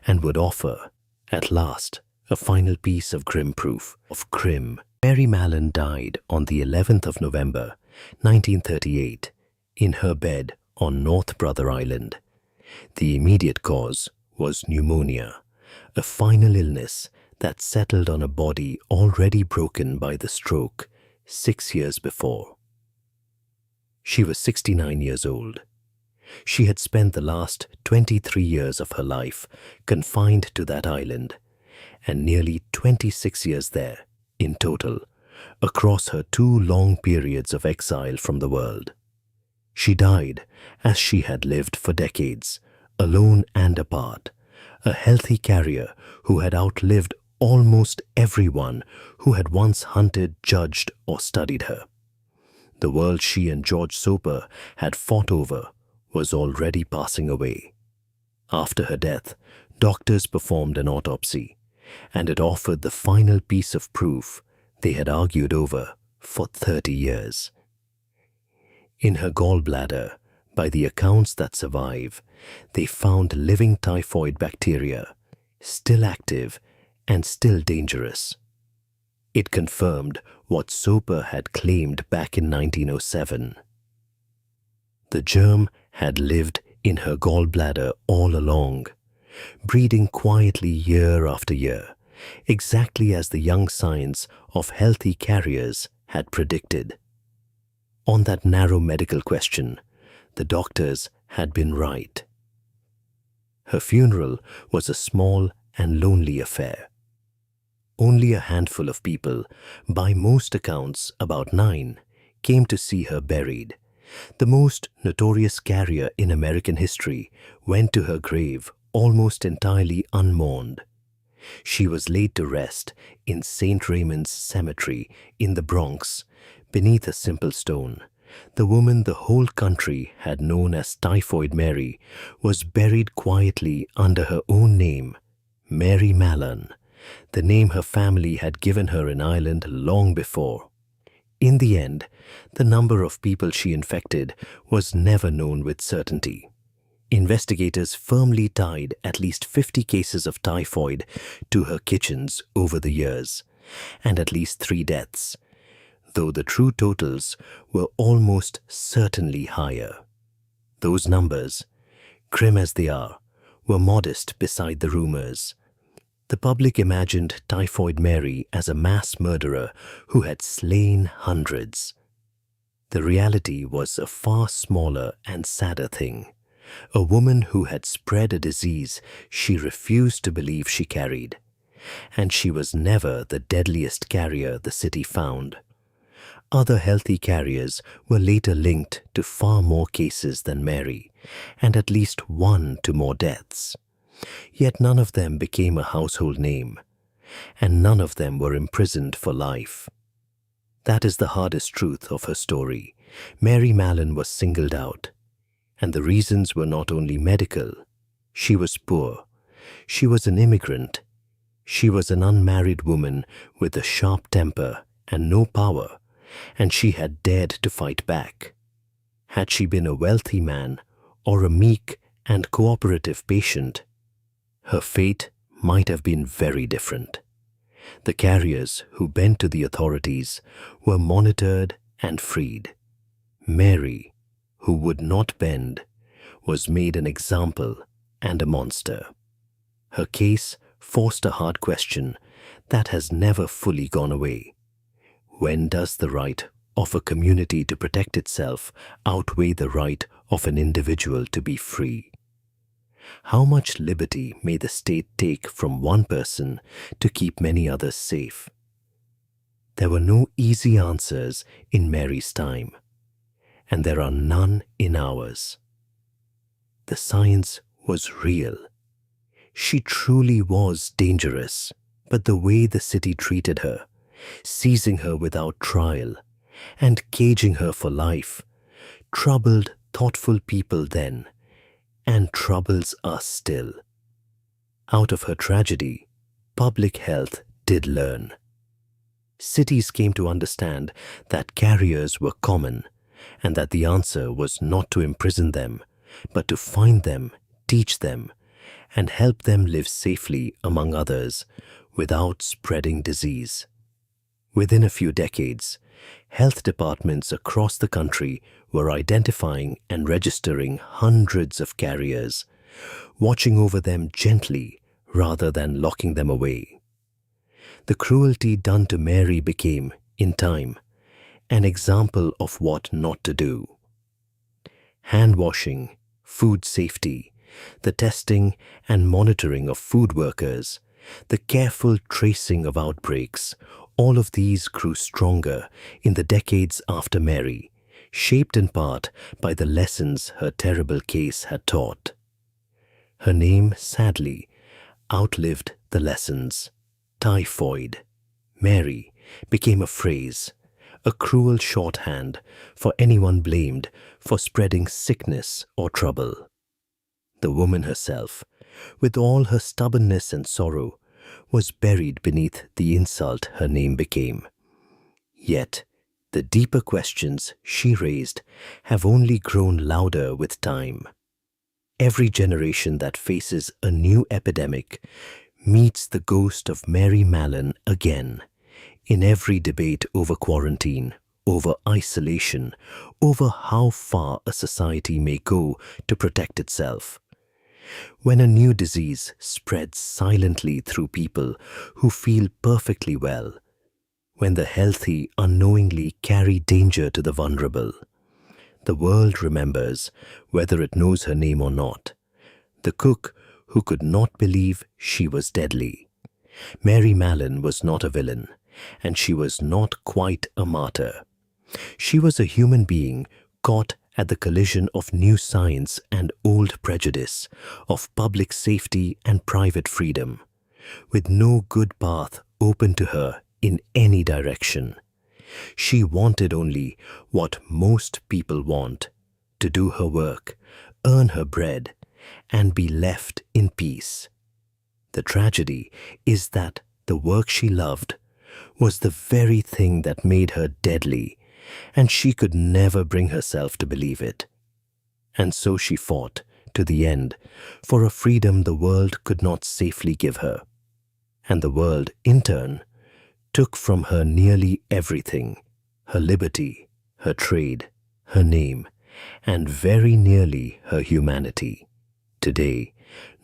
and would offer, at last, a final piece of grim proof of grim. Mary Mallon died on the 11th of November, 1938, in her bed on North Brother Island. The immediate cause was pneumonia, a final illness that settled on a body already broken by the stroke 6 years before. She was 69 years old. She had spent the last 23 years of her life confined to that island, and nearly 26 years there in total, across her 2 long periods of exile from the world. She died as she had lived for decades, alone and apart, a healthy carrier who had outlived almost everyone who had once hunted, judged, or studied her. The world she and George Soper had fought over was already passing away. After her death, doctors performed an autopsy, and it offered the final piece of proof they had argued over for 30 years. In her gallbladder, by the accounts that survive, they found living typhoid bacteria, still active and still dangerous. It confirmed what Soper had claimed back in 1907. The germ had lived in her gallbladder all along, breeding quietly year after year, exactly as the young science of healthy carriers had predicted. On that narrow medical question, the doctors had been right. Her funeral was a small and lonely affair. Only a handful of people, by most accounts about 9, came to see her buried. The most notorious carrier in American history went to her grave almost entirely unmourned. She was laid to rest in St. Raymond's Cemetery in the Bronx, beneath a simple stone. The woman the whole country had known as Typhoid Mary was buried quietly under her own name, Mary Mallon, the name her family had given her in Ireland long before. In the end, the number of people she infected was never known with certainty. Investigators firmly tied at least 50 cases of typhoid to her kitchens over the years, and at least 3 deaths, though the true totals were almost certainly higher. Those numbers, grim as they are, were modest beside the rumors. The public imagined Typhoid Mary as a mass murderer who had slain hundreds. The reality was a far smaller and sadder thing. A woman who had spread a disease she refused to believe she carried. And she was never the deadliest carrier the city found. Other healthy carriers were later linked to far more cases than Mary, and at least 1 to more deaths. Yet none of them became a household name, and none of them were imprisoned for life. That is the hardest truth of her story. Mary Mallon was singled out, and the reasons were not only medical. She was poor. She was an immigrant. She was an unmarried woman with a sharp temper and no power, and she had dared to fight back. Had she been a wealthy man or a meek and cooperative patient, her fate might have been very different. The carriers who bent to the authorities were monitored and freed. Mary, who would not bend, was made an example and a monster. Her case forced a hard question that has never fully gone away. When does the right of a community to protect itself outweigh the right of an individual to be free? How much liberty may the state take from one person to keep many others safe? There were no easy answers in Mary's time, and there are none in ours. The science was real. She truly was dangerous, but the way the city treated her, seizing her without trial and caging her for life, troubled thoughtful people then, and troubles us still. Out of her tragedy, public health did learn. Cities came to understand that carriers were common, and that the answer was not to imprison them, but to find them, teach them, and help them live safely among others without spreading disease. Within a few decades, health departments across the country were identifying and registering hundreds of carriers, watching over them gently rather than locking them away. The cruelty done to Mary became, in time, an example of what not to do. Hand washing, food safety, the testing and monitoring of food workers, the careful tracing of outbreaks, all of these grew stronger in the decades after Mary, shaped in part by the lessons her terrible case had taught. Her name, sadly, outlived the lessons. Typhoid, Mary, became a phrase, a cruel shorthand for anyone blamed for spreading sickness or trouble. The woman herself, with all her stubbornness and sorrow, was buried beneath the insult her name became. Yet, the deeper questions she raised have only grown louder with time. Every generation that faces a new epidemic meets the ghost of Mary Mallon again, in every debate over quarantine, over isolation, over how far a society may go to protect itself. When a new disease spreads silently through people who feel perfectly well, when the healthy unknowingly carry danger to the vulnerable, the world remembers, whether it knows her name or not, the cook who could not believe she was deadly. Mary Mallon was not a villain, and she was not quite a martyr. She was a human being caught at the collision of new science and old prejudice, of public safety and private freedom, with no good path open to her in any direction. She wanted only what most people want: to do her work, earn her bread, and be left in peace. The tragedy is that the work she loved was the very thing that made her deadly, and she could never bring herself to believe it. And so she fought, to the end, for a freedom the world could not safely give her. And the world, in turn, took from her nearly everything: her liberty, her trade, her name, and very nearly her humanity. Today,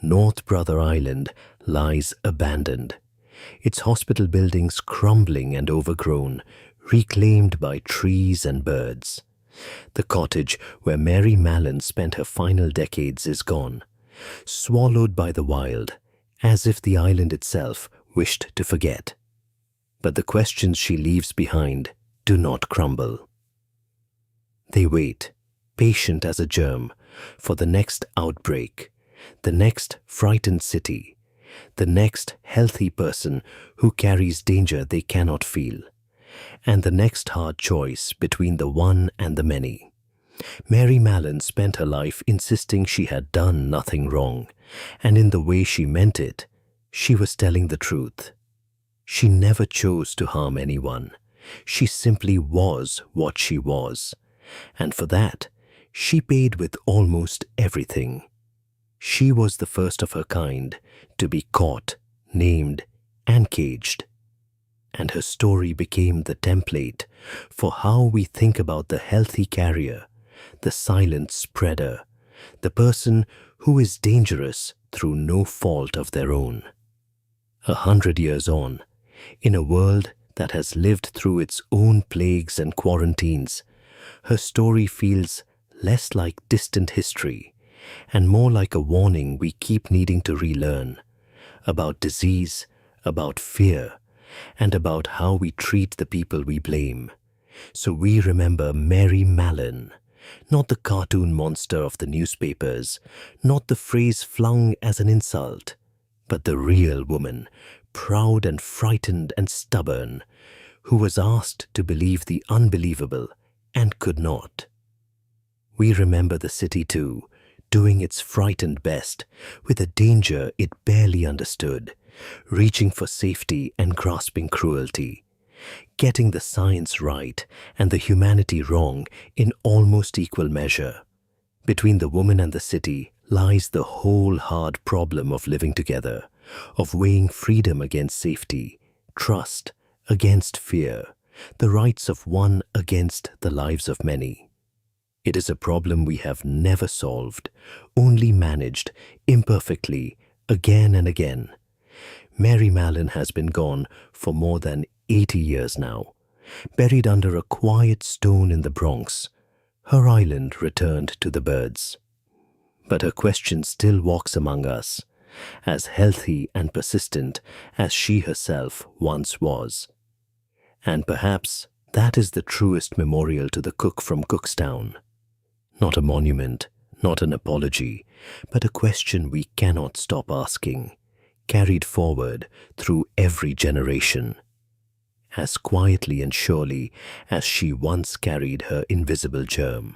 North Brother Island lies abandoned, its hospital buildings crumbling and overgrown, reclaimed by trees and birds. The cottage where Mary Mallon spent her final decades is gone, swallowed by the wild, as if the island itself wished to forget. But the questions she leaves behind do not crumble. They wait, patient as a germ, for the next outbreak, the next frightened city, the next healthy person who carries danger they cannot feel, and the next hard choice between the one and the many. Mary Mallon spent her life insisting she had done nothing wrong, and in the way she meant it, she was telling the truth. She never chose to harm anyone. She simply was what she was, and for that, she paid with almost everything. She was the first of her kind to be caught, named, and caged. And her story became the template for how we think about the healthy carrier, the silent spreader, the person who is dangerous through no fault of their own. 100 years on, in a world that has lived through its own plagues and quarantines, her story feels less like distant history and more like a warning we keep needing to relearn about disease, about fear, and about how we treat the people we blame. So we remember Mary Mallon, not the cartoon monster of the newspapers, not the phrase flung as an insult, but the real woman, proud and frightened and stubborn, who was asked to believe the unbelievable and could not. We remember the city too, doing its frightened best with a danger it barely understood, reaching for safety and grasping cruelty, getting the science right and the humanity wrong in almost equal measure. Between the woman and the city lies the whole hard problem of living together, of weighing freedom against safety, trust against fear, the rights of one against the lives of many. It is a problem we have never solved, only managed imperfectly again and again. Mary Mallon has been gone for more than 80 years now, buried under a quiet stone in the Bronx. Her island returned to the birds. But her question still walks among us, as healthy and persistent as she herself once was. And perhaps that is the truest memorial to the cook from Cookstown. Not a monument, not an apology, but a question we cannot stop asking. carried forward through every generation, as quietly and surely as she once carried her invisible germ.